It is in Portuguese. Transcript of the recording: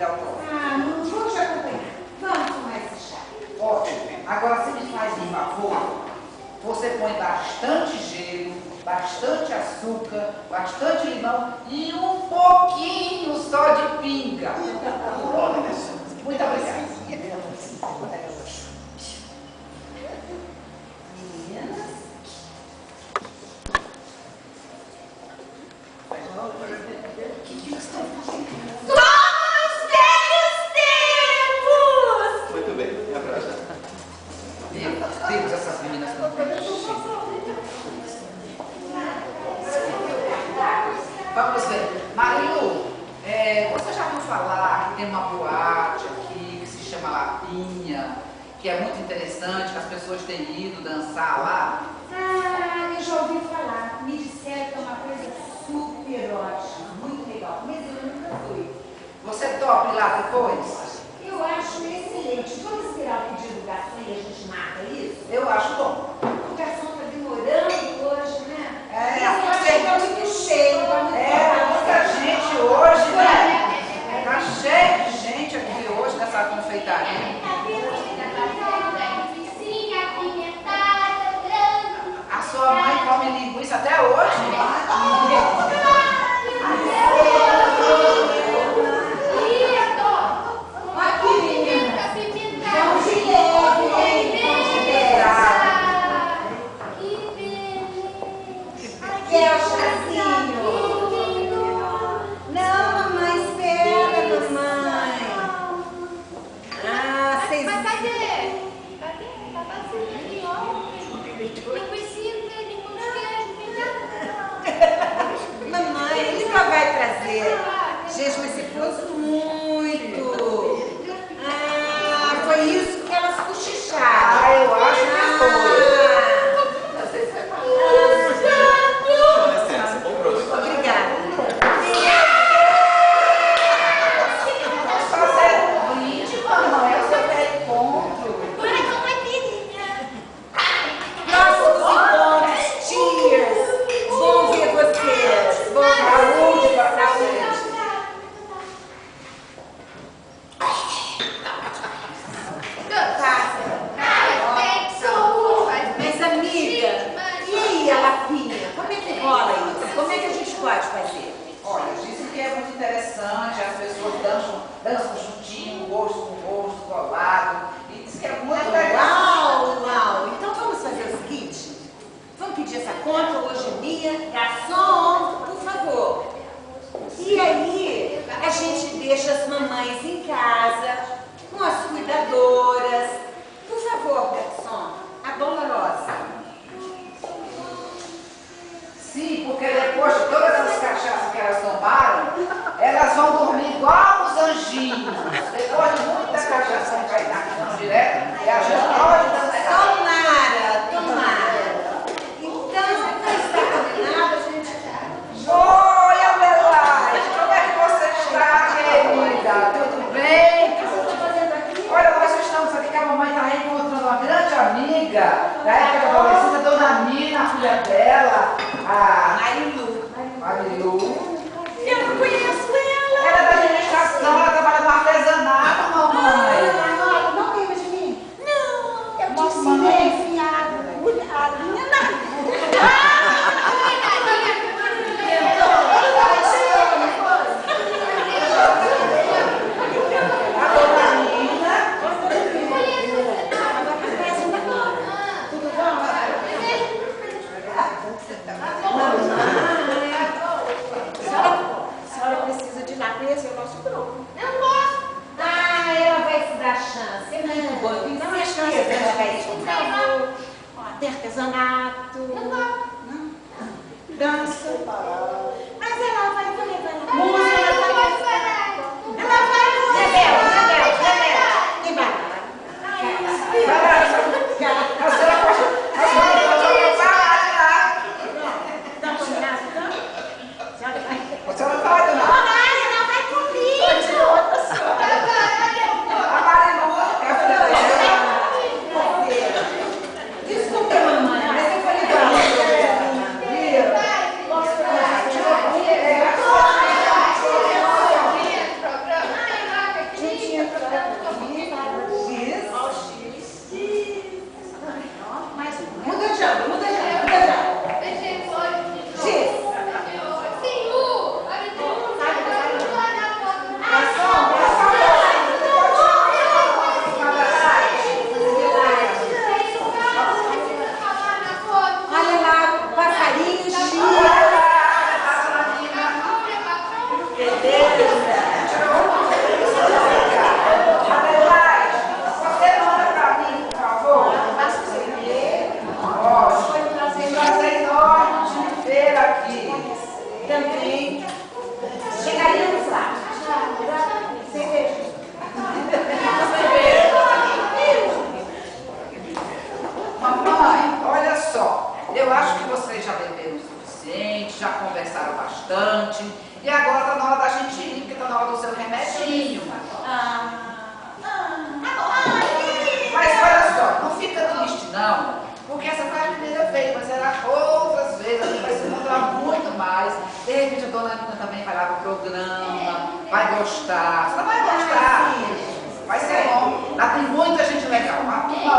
vida autónoma. Ah, não vou te acompanhar. Vamos tomar esse chá. Ótimo. Agora você me faz um favor. Você põe bastante gelo, bastante açúcar, bastante limão e um pouquinho só de pinga. Muito obrigada. Meninas. O que eu estou fazendo? Como nos velhos tempos! Muito bem, abraço. Deus, essas meninas estão Vamos ver. Marilu, você já ouviu falar que tem uma boate aqui que se chama Lapinha, que é muito interessante, que as pessoas têm ido dançar lá? Ah, eu já ouvi falar. Me disseram que é uma coisa super ótima, muito legal, mas eu nunca fui. Você topa ir lá depois? Eu acho excelente. Vamos esperar o pedido do garçom e a gente marca isso? Eu acho bom. O garçom está demorando hoje, né? É, eu acho que está muito cheio, está muito muita gente hoje, né? Tá cheio de gente aqui hoje nessa confeitaria. A sua mãe come linguiça até hoje? Aqui, menina. Vamos de leve, hein? Vamos de leve. Quer o chazinho? Não, mamãe, espera, mamãe. Ah, vocês... Mas cadê? Cadê? Tá vazio ali, ó. Linguicinha, tem pão de queijo, tem nada. Mamãe, ele só vai trazer. Gente, mas se fosse muito. Ah, foi isso que elas cochicharam. Ah, eu acho que foi. Com licença, bom proveito. Obrigada. Vamos fazer um brinde, mamãe. É o seu pré-encontro. Bora com uma filhinha. Próximos encontros, cheers. Bom ver vocês. Bom Saúde pra saúde. vocês. Mas, amiga, e aí a lapinha? Como é que rola isso? Como é que a gente pode fazer? Olha, dizem que é muito interessante, as pessoas dançam juntinho, rosto com rosto, colado, e diz que é muito legal. Uau, uau. Então vamos fazer o seguinte? Vamos pedir essa conta hoje em dia. Garçom, por favor. E aí, a gente deixa as mamães em casa, com as cuidadoras. Por favor, garçom, a dolorosa. Sim, porque depois de todas essas cachaças que elas tomaram, elas vão dormir igual os anjinhos. Depois de muita cachaça que vai dar aqui direto, e a gente pode dançar. Tomara, tomara. Então, não está combinado, a gente... Oi, Adelaide, como é que você está, querida? Tudo bem? Olha, nós estamos aqui que a mamãe está reencontrando uma grande amiga da época da adolescência, a dona Nina, a filha dela, a Marilu. Eu não conheço ela. Ela é da administração, ela trabalha no artesanato, mamãe. Não lembra de mim? Não, eu te Mamãe. ensinei, fiada. A dona Nina. A senhora precisa de ir lá conhecer o nosso grupo. Não gosto. Ah, ela vai te dar chance. É muito bom. Então, a chance ela vai te dar. Ó, tem artesanato. Não gosto. Não? Dança. Mas ela vai levar ela. Não Música, ela vai. vai parar. Ela vai. Isabel. E vai. A senhora pode parar lá. Tá combinado, então? A senhora vai. A senhora vai, dona Ela vai comigo. A Marilu, é a filha dela. Desculpa, mamãe, mas eu falei pra ela. Posso falar? Beleza. Adelaide, você manda pra mim, por favor? Ótimo. Foi um prazer enorme te ver aqui. Também. Chegaríamos lá. Cerveja. Mamãe, olha só, eu acho que vocês já beberam o suficiente, já conversaram bastante, e agora tá na hora da gente ir, porque tá na hora do seu remedinho. Mas olha só, não fica triste não, porque essa foi a primeira vez, mas será outras vezes, a gente vai se encontrar muito mais. De repente a dona Nina também vai lá pro programa, vai gostar, você não vai gostar, vai ser bom. Lá tem muita gente legal, uma turma